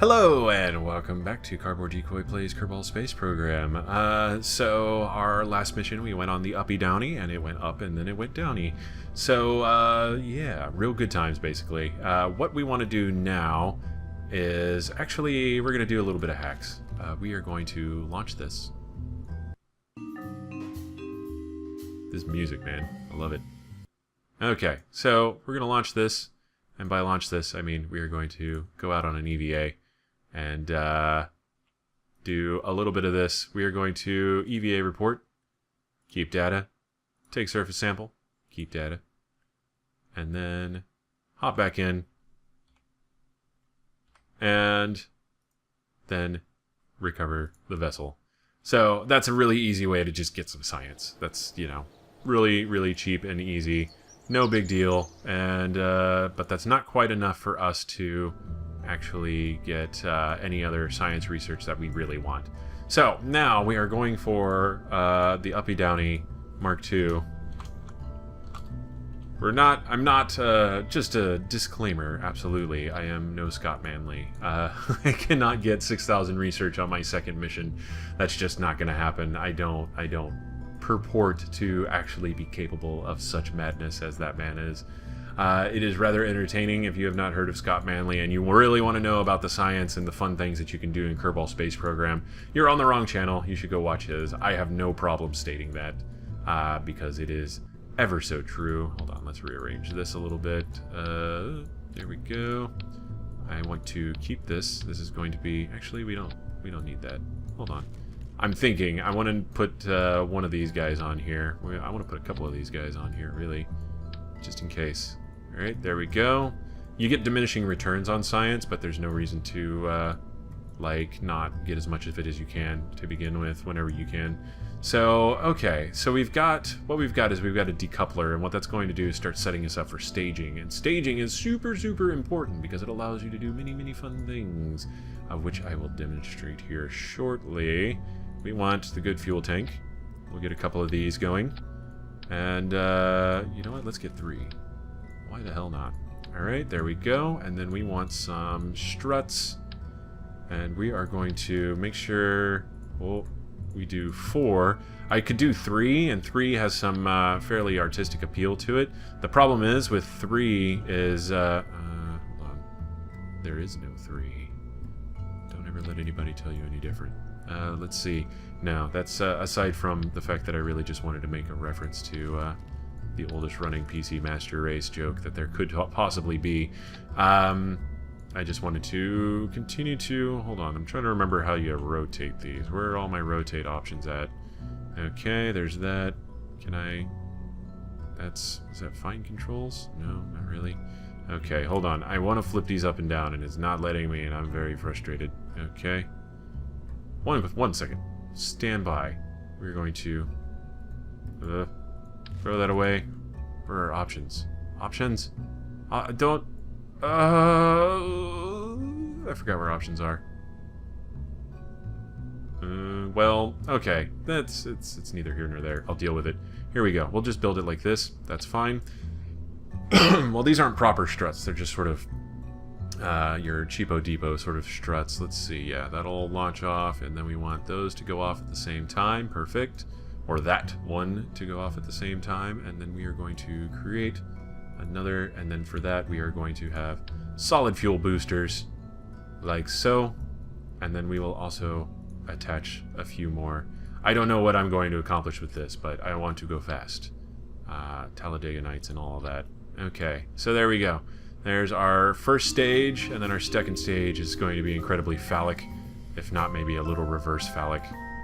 Hello and welcome back to Cardboard Decoy Plays Kerbal Space Program. So our last mission we went on the uppy downy and it went up and then it went downy. So yeah, real good times basically. What we want to do now is actually we're going to do a little bit of hacks. We are going to launch this. This music, man. I love it. Okay, so we're going to launch this. And by launch this, I mean we are going to go out on an EVA and do a little bit of this. We are going to EVA report, keep data, take surface sample, keep data, and then hop back in, and then recover the vessel. So that's a really easy way to just get some science. That's, you know, really, really cheap and easy. No big deal, and but that's not quite enough for us to actually get any other science research that we really want. So now we are going for the Uppy Downy Mark II. I'm not, just a disclaimer, absolutely, I am no Scott Manley. I cannot get 6,000 research on my second mission. That's just not going to happen. I don't purport to actually be capable of such madness as that man is. It is rather entertaining if you have not heard of Scott Manley and you really want to know about the science and the fun things that you can do in Kerbal Space Program. You're on the wrong channel. You should go watch his. I have no problem stating that because it is ever so true. Hold on, let's rearrange this a little bit. There we go. I want to keep this. This is going to be... Actually, we don't need that. Hold on. I'm thinking I want to put one of these guys on here. I want to put a couple of these guys on here, really, just in case. All right, there we go. You get diminishing returns on science, but there's no reason to like not get as much of it as you can to begin with whenever you can. So okay, so we've got a decoupler, and what that's going to do is start setting us up for staging. And staging is super important because it allows you to do many fun things, of which I will demonstrate here shortly. We want the good fuel tank. We'll get a couple of these going. And, you know what? Let's get 3. Why the hell not? Alright, there we go. And then we want some struts. And we are going to make sure... Well, we do 4. I could do 3, and 3 has some fairly artistic appeal to it. The problem is, with 3 is... hold on. There is no 3. Don't ever let anybody tell you any different. Let's see. No, that's aside from the fact that I really just wanted to make a reference to the oldest running PC Master Race joke that there could possibly be. I just wanted to continue to... Hold on, I'm trying to remember how you rotate these. Where are all my rotate options at? Okay, there's that. Can I... Is that fine controls? No, not really. Okay, hold on. I want to flip these up and down, and it's not letting me, and I'm very frustrated. Okay. One second. Stand by. We're going to throw that away. Where are options? Options? Don't... I forgot where options are. Well, okay. It's neither here nor there. I'll deal with it. Here we go. We'll just build it like this. That's fine. Well, these aren't proper struts. They're just sort of your cheapo depot sort of struts. Let's see. Yeah, that'll launch off, and then we want those to go off at the same time. Perfect. Or that one to go off at the same time, and then we are going to create another, and then for that we are going to have solid fuel boosters like so, and then we will also attach a few more. I don't know what I'm going to accomplish with this, but I want to go fast. Talladega Nights and all of that. Okay, so there we go. There's our first stage, and then our second stage is going to be incredibly phallic, if not maybe a little reverse phallic.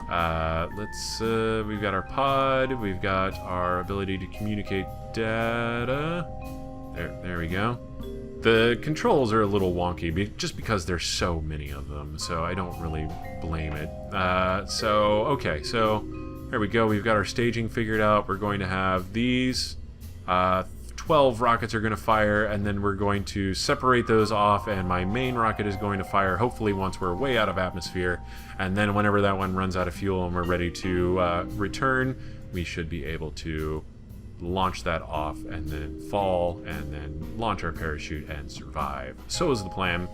We've got our pod, we've got our ability to communicate data. There we go. The controls are a little wonky, just because there's so many of them, so I don't really blame it. Okay, so there we go. We've got our staging figured out. We're going to have these. 12 rockets are going to fire, and then we're going to separate those off, and my main rocket is going to fire hopefully once we're way out of atmosphere, and then whenever that one runs out of fuel and we're ready to return, we should be able to launch that off and then fall and then launch our parachute and survive. So is the plan.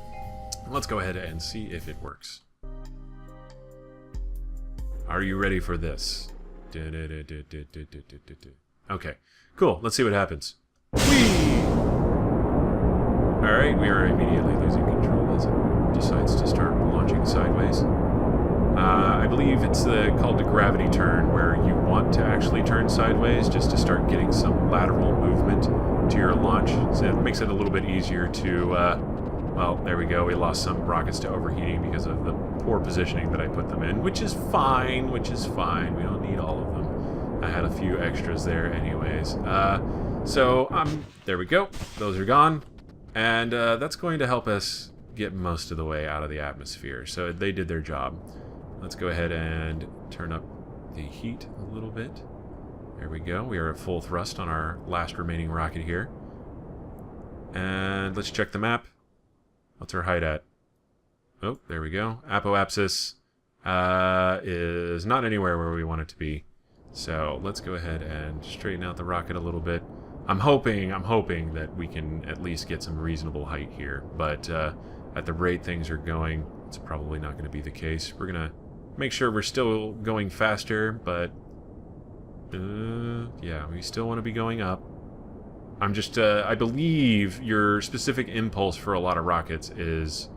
Let's go ahead and see if it works. Are you ready for this? Okay, cool. Let's see what happens. Whee! Alright, we are immediately losing control as it decides to start launching sideways. I believe it's called the gravity turn, where you want to actually turn sideways just to start getting some lateral movement to your launch. So it makes it a little bit easier to, well, there we go. We lost some rockets to overheating because of the poor positioning that I put them in, which is fine, We don't need all of them. I had a few extras there anyways. There we go. Those are gone. And that's going to help us get most of the way out of the atmosphere. So they did their job. Let's go ahead and turn up the heat a little bit. There we go. We are at full thrust on our last remaining rocket here. And let's check the map. What's our height at? Oh, there we go. Apoapsis is not anywhere where we want it to be. So let's go ahead and straighten out the rocket a little bit. I'm hoping that we can at least get some reasonable height here. But at the rate things are going, it's probably not going to be the case. We're going to make sure we're still going faster, but yeah, we still want to be going up. I'm just, I believe your specific impulse for a lot of rockets is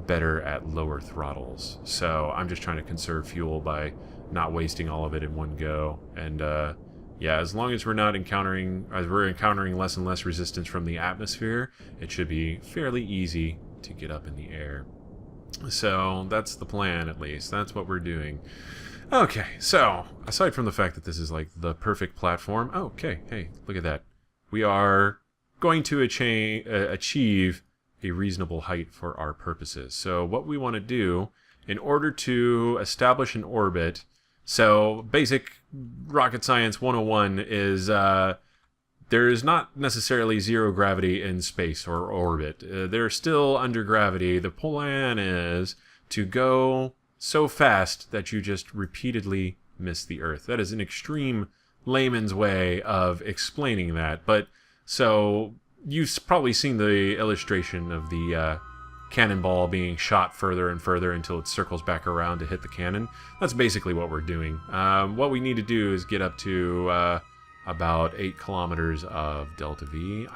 better at lower throttles. So I'm just trying to conserve fuel by not wasting all of it in one go. And yeah, as long as we're encountering less and less resistance from the atmosphere, it should be fairly easy to get up in the air. So that's the plan, at least. That's what we're doing. Okay, so aside from the fact that this is like the perfect platform, okay, hey, look at that. We are going to achieve a reasonable height for our purposes. So what we want to do in order to establish an orbit, so basic rocket science 101 is there is not necessarily zero gravity in space or orbit. They're still under gravity. The plan is to go so fast that you just repeatedly miss the Earth. That is an extreme layman's way of explaining that. But so you've probably seen the illustration of the cannonball being shot further and further until it circles back around to hit the cannon. That's basically what we're doing. What we need to do is get up to about 8 kilometers of delta V.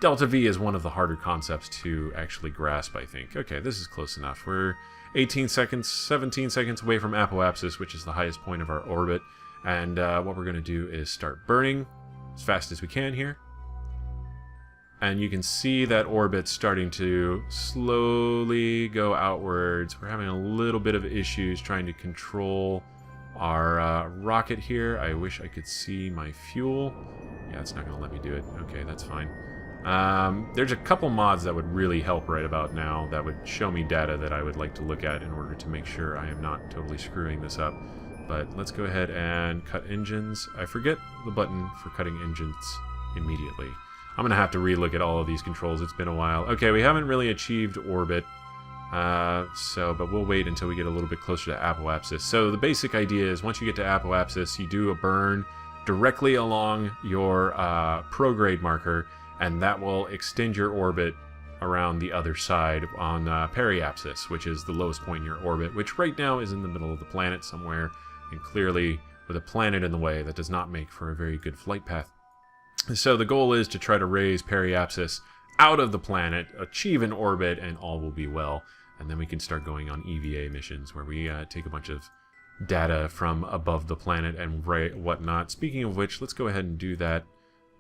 Delta V is one of the harder concepts to actually grasp, I think. Okay, this is close enough. We're 17 seconds away from apoapsis, which is the highest point of our orbit. And what we're going to do is start burning as fast as we can here. And you can see that orbit starting to slowly go outwards. We're having a little bit of issues trying to control our rocket here. I wish I could see my fuel. Yeah, it's not going to let me do it. Okay, that's fine. There's a couple mods that would really help right about now that would show me data that I would like to look at in order to make sure I am not totally screwing this up. But let's go ahead and cut engines. I forget the button for cutting engines immediately. I'm going to have to relook at all of these controls. It's been a while. Okay, we haven't really achieved orbit. But we'll wait until we get a little bit closer to apoapsis. So the basic idea is once you get to apoapsis, you do a burn directly along your prograde marker, and that will extend your orbit around the other side on periapsis, which is the lowest point in your orbit, which right now is in the middle of the planet somewhere, and clearly with a planet in the way, that does not make for a very good flight path. So the goal is to try to raise periapsis out of the planet, achieve an orbit, and all will be well. And then we can start going on EVA missions where we take a bunch of data from above the planet and whatnot. Speaking of which, let's go ahead and do that.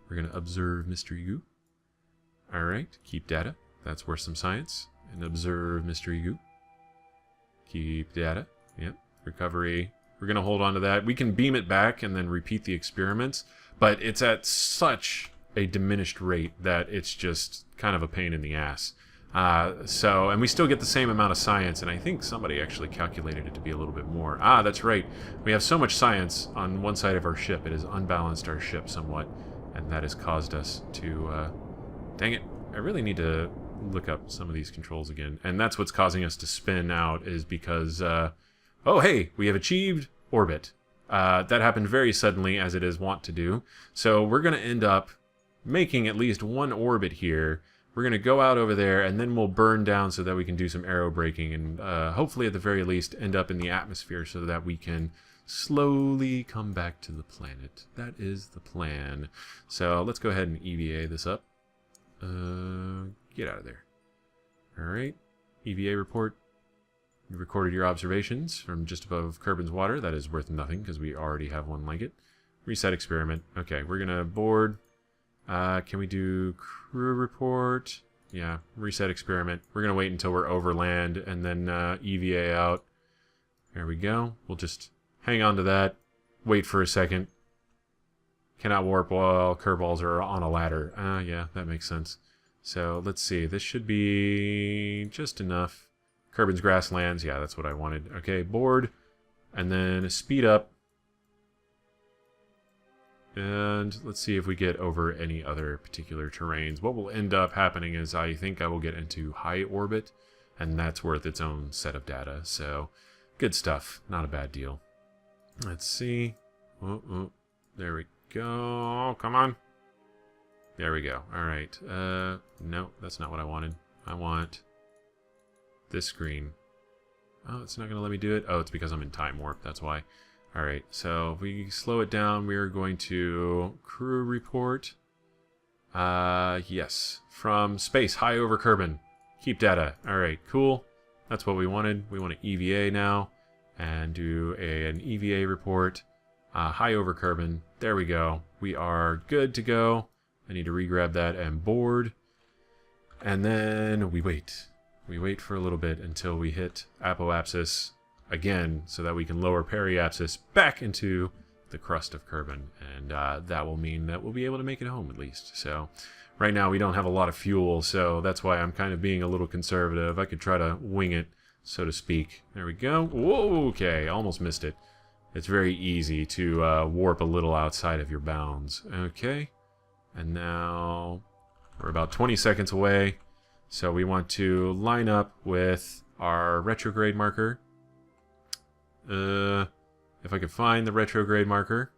We're going to observe Mr. U. Alright, keep data. That's worth some science. And observe Mr. U. Keep data. Yep, recovery. We're going to hold on to that. We can beam it back and then repeat the experiments, but it's at such a diminished rate that it's just kind of a pain in the ass. And we still get the same amount of science, and I think somebody actually calculated it to be a little bit more. That's right. We have so much science on one side of our ship, it has unbalanced our ship somewhat, and that has caused us to... dang it. I really need to look up some of these controls again. And that's what's causing us to spin out, is because... oh, hey! We have achieved orbit. That happened very suddenly, as it is wont to do. So we're going to end up making at least one orbit here. We're going to go out over there, and then we'll burn down so that we can do some aero braking, and hopefully at the very least end up in the atmosphere so that we can slowly come back to the planet. That is the plan. So let's go ahead and EVA this up. Get out of there. Alright. EVA report. You recorded your observations from just above Kerbin's water. That is worth nothing because we already have one like it. Reset experiment. Okay, we're going to board. Can we do crew report? Yeah, reset experiment. We're going to wait until we're over land and then EVA out. There we go. We'll just hang on to that. Wait for a second. Cannot warp while Kerbals are on a ladder. Yeah, that makes sense. So, let's see. This should be just enough. Kerbin's grasslands. Yeah, that's what I wanted. Okay, board. And then speed up. And let's see if we get over any other particular terrains. What will end up happening is I think I will get into high orbit. And that's worth its own set of data. So, good stuff. Not a bad deal. Let's see. There we go. Come on. There we go. All right. No, that's not what I wanted. I want this screen. Oh, it's not going to let me do it. Oh, it's because I'm in time warp. That's why. All right. So if we slow it down, we are going to crew report. Yes. From space, high over Kerbin. Keep data. All right. Cool. That's what we wanted. We want to EVA now and do an EVA report. High over Kerbin. There we go. We are good to go. I need to re-grab that and board. And then we wait. We wait for a little bit until we hit apoapsis again so that we can lower periapsis back into the crust of Kerbin. And that will mean that we'll be able to make it home at least. So right now we don't have a lot of fuel, so that's why I'm kind of being a little conservative. I could try to wing it, so to speak. There we go. Whoa, okay, almost missed it. It's very easy to warp a little outside of your bounds. Okay. And now we're about 20 seconds away. So we want to line up with our retrograde marker. If I could find the retrograde marker.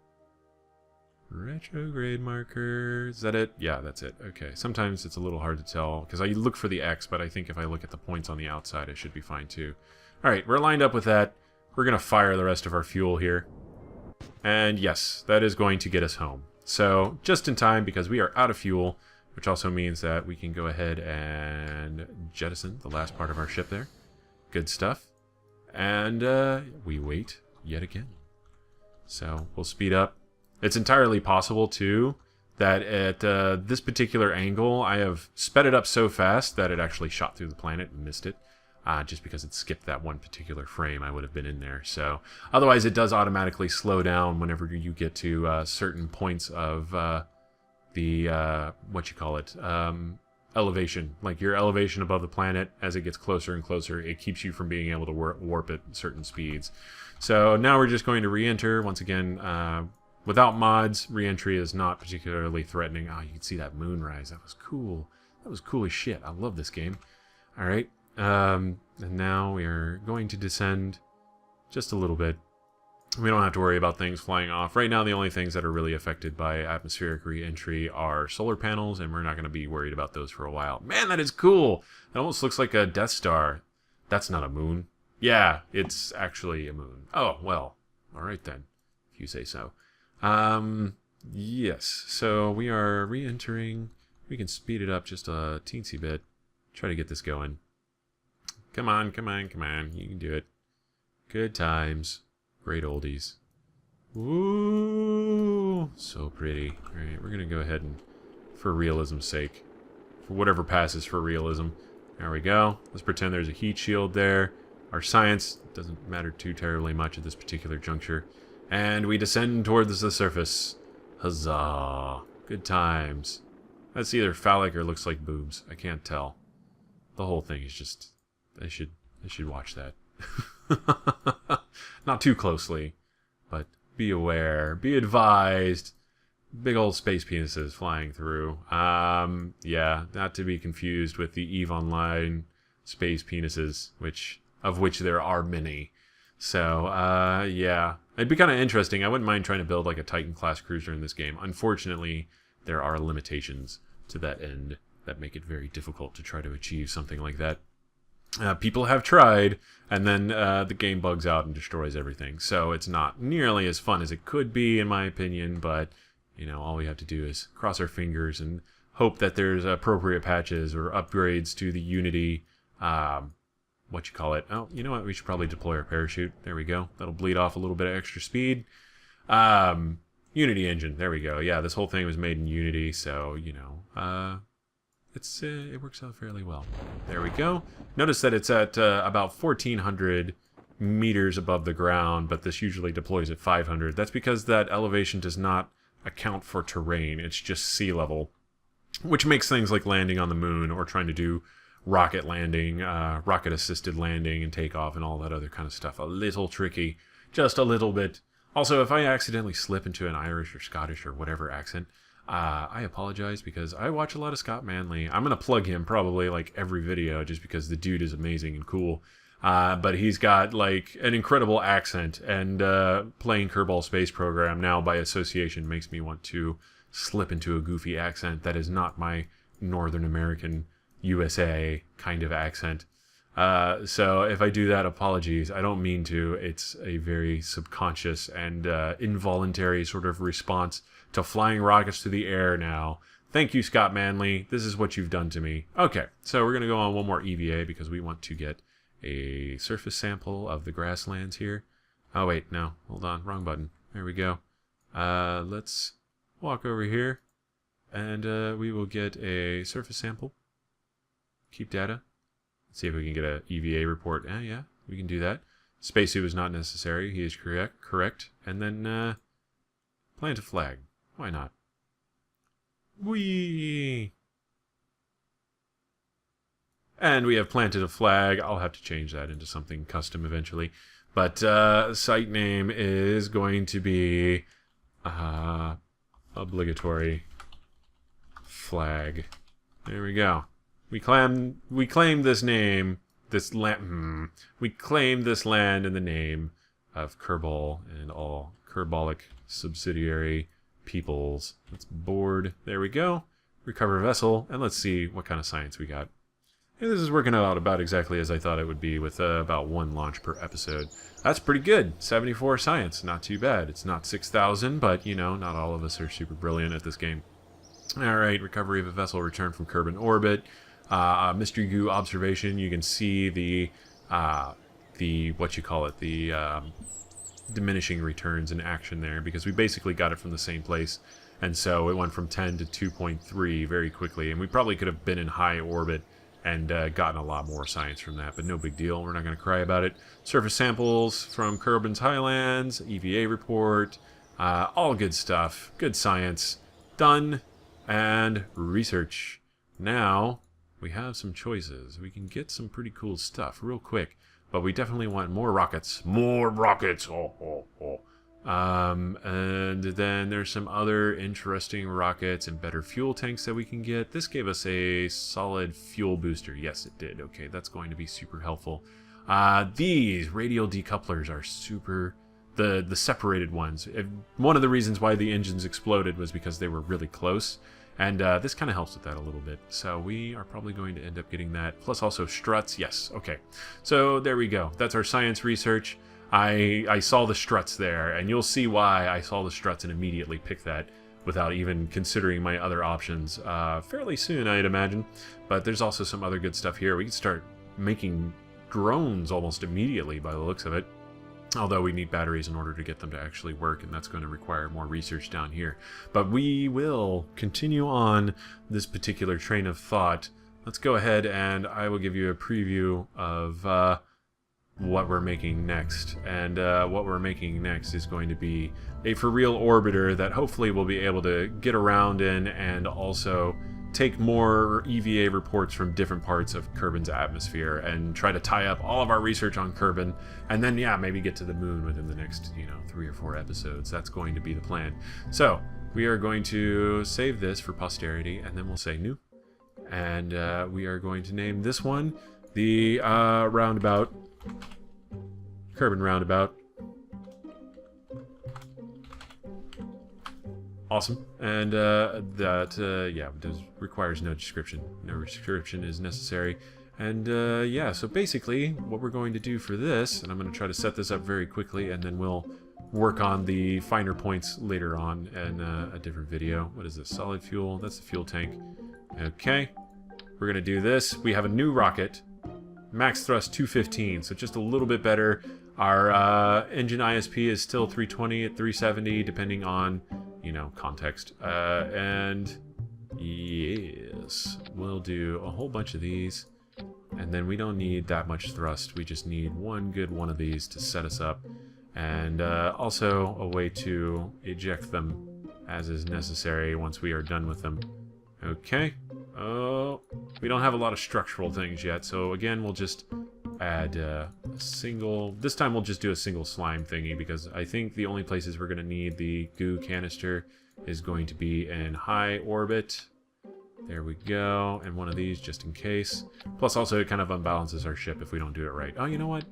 Retrograde marker. Is that it? Yeah, that's it. Okay. Sometimes it's a little hard to tell because I look for the X, but I think if I look at the points on the outside, it should be fine too. All right, we're lined up with that. We're going to fire the rest of our fuel here. And yes, that is going to get us home. So, just in time because we are out of fuel, which also means that we can go ahead and jettison the last part of our ship there. Good stuff. And we wait yet again. So, we'll speed up. It's entirely possible, too, that at this particular angle, I have sped it up so fast that it actually shot through the planet and missed it. Just because it skipped that one particular frame, I would have been in there. So, otherwise, it does automatically slow down whenever you get to certain points of elevation. Like your elevation above the planet, as it gets closer and closer, it keeps you from being able to warp at certain speeds. So, now we're just going to re-enter. Once again, without mods, re-entry is not particularly threatening. Oh, you can see that moonrise. That was cool. That was cool as shit. I love this game. All right. And now we are going to descend just a little bit. We don't have to worry about things flying off. Right now, the only things that are really affected by atmospheric re-entry are solar panels, and we're not going to be worried about those for a while. Man, that is cool! It almost looks like a Death Star. That's not a moon. Yeah, it's actually a moon. Oh, well. Alright then, if you say so. Yes, so we are re-entering. We can speed it up just a teensy bit. Try to get this going. Come on, come on, come on. You can do it. Good times. Great oldies. Woo! So pretty. Alright, we're going to go ahead and, for realism's sake, for whatever passes for realism. There we go. Let's pretend there's a heat shield there. Our science doesn't matter too terribly much at this particular juncture. And we descend towards the surface. Huzzah. Good times. That's either phallic or looks like boobs. I can't tell. The whole thing is just... I should watch that. Not too closely, but be aware, be advised. Big old space penises flying through. Yeah, not to be confused with the EVE Online space penises, of which there are many. So, yeah, it'd be kind of interesting. I wouldn't mind trying to build like a Titan class cruiser in this game. Unfortunately, there are limitations to that end. that make it very difficult to try to achieve something like that. People have tried, and then the game bugs out and destroys everything. So it's not nearly as fun as it could be, in my opinion, but, you know, all we have to do is cross our fingers and hope that there's appropriate patches or upgrades to the Unity, Oh, you know what, we should probably deploy our parachute. There we go. That'll bleed off a little bit of extra speed. Unity engine, there we go. Yeah, this whole thing was made in Unity, so, you know, it works out fairly well. There we go. Notice that it's at about 1,400 meters above the ground, but this usually deploys at 500. That's because that elevation does not account for terrain. It's just sea level, which makes things like landing on the moon or trying to do rocket landing, rocket-assisted landing and takeoff and all that other kind of stuff a little tricky. Just a little bit. Also, if I accidentally slip into an Irish or Scottish or whatever accent, I apologize because I watch a lot of Scott Manley. I'm going to plug him probably like every video just because the dude is amazing and cool. But he's got like an incredible accent, and playing Kerbal Space Program now by association makes me want to slip into a goofy accent that is not my Northern American USA kind of accent. So if I do that, apologies. I don't mean to. It's a very subconscious and involuntary sort of response to flying rockets through the air now. Thank you, Scott Manley. This is what you've done to me. Okay, so we're going to go on one more EVA because we want to get a surface sample of the grasslands here. Oh, wait, no. Hold on. Wrong button. There we go. Let's walk over here, and we will get a surface sample. Keep data. Let's see if we can get an EVA report. Yeah, we can do that. Spacesuit is not necessary. He is correct. And then plant a flag. Why not? Whee! And we have planted a flag. I'll have to change that into something custom eventually. But site name is going to be obligatory flag. There we go. We claim this name, this land. We claim this land in the name of Kerbal and all Kerbalic subsidiary peoples. Let's board. There we go. Recover vessel, and let's see what kind of science we got. Hey, this is working out about exactly as I thought it would be, with about 1 launch per episode. That's pretty good. 74 science, not too bad. It's not 6,000, but you know, not all of us are super brilliant at this game. All right, recovery of a vessel returned from Kerbin orbit. Mystery Goo observation. You can see the diminishing returns in action there, because we basically got it from the same place, and so it went from 10 to 2.3 very quickly, and we probably could have been in high orbit and gotten a lot more science from that, but no big deal. We're not going to cry about it. Surface samples from Kerbin's Highlands, EVA report, all good stuff, good science, done, and research. Now we have some choices. We can get some pretty cool stuff real quick, but we definitely want more rockets. More rockets! And then there's some other interesting rockets and better fuel tanks that we can get. This gave us a solid fuel booster. Yes, it did. Okay, that's going to be super helpful. These radial decouplers are super... The separated ones. One of the reasons why the engines exploded was because they were really close. And this kind of helps with that a little bit. So we are probably going to end up getting that. Plus also struts. Yes, okay. So there we go. That's our science research. I saw the struts there, and you'll see why I saw the struts and immediately picked that without even considering my other options fairly soon, I'd imagine. But there's also some other good stuff here. We can start making drones almost immediately by the looks of it. Although we need batteries in order to get them to actually work, and that's going to require more research down here. But we will continue on this particular train of thought. Let's go ahead and I will give you a preview of what we're making next. And what we're making next is going to be a for real orbiter that hopefully we'll be able to get around in, and also take more EVA reports from different parts of Kerbin's atmosphere and try to tie up all of our research on Kerbin, and then yeah, maybe get to the moon within the next 3 or 4 episodes. That's going to be the plan. So we are going to save this for posterity, and then we'll say new, and we are going to name this one the roundabout, Kerbin roundabout. Awesome. And yeah, requires no description. No description is necessary. And yeah, so basically what we're going to do for this, and I'm going to try to set this up very quickly, and then we'll work on the finer points later on in a different video. What is this? Solid fuel. That's the fuel tank. Okay. We're going to do this. We have a new rocket. Max thrust 215, so just a little bit better. Our engine ISP is still 320 at 370, depending on, you know, context. And yes, we'll do a whole bunch of these. And then we don't need that much thrust. We just need one good one of these to set us up. And also a way to eject them as is necessary once we are done with them. Okay. Oh, we don't have a lot of structural things yet, so again, we'll just add a single... This time we'll just do a single slime thingy, because I think the only places we're going to need the goo canister is going to be in high orbit. There we go, and one of these just in case. Plus also it kind of unbalances our ship if we don't do it right. Oh, you know what?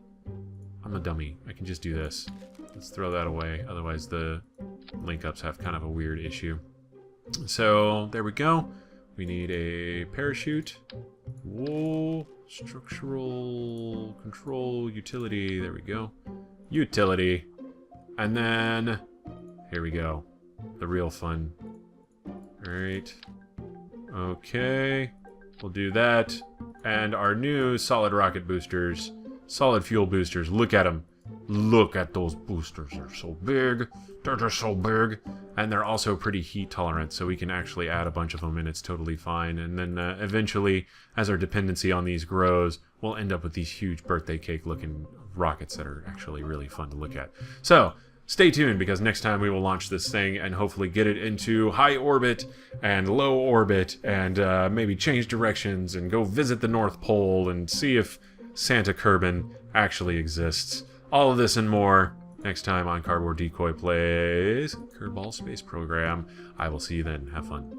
I'm a dummy. I can just do this. Let's throw that away, otherwise the link-ups have kind of a weird issue. So, there we go. We need a parachute. Whoa. Structural control utility. There we go. Utility. And then, here we go. The real fun. Alright. Okay. We'll do that. And our new solid rocket boosters. Solid fuel boosters. Look at them. Look at those boosters. They're so big. They're just so big. And they're also pretty heat tolerant, so we can actually add a bunch of them and it's totally fine. And then eventually, as our dependency on these grows, we'll end up with these huge birthday cake looking rockets that are actually really fun to look at. So, stay tuned, because next time we will launch this thing and hopefully get it into high orbit and low orbit and maybe change directions and go visit the North Pole and see if Santa Kerbin actually exists. All of this and more next time on Cardboard Decoy Plays Kerbal Space Program. I will see you then. Have fun.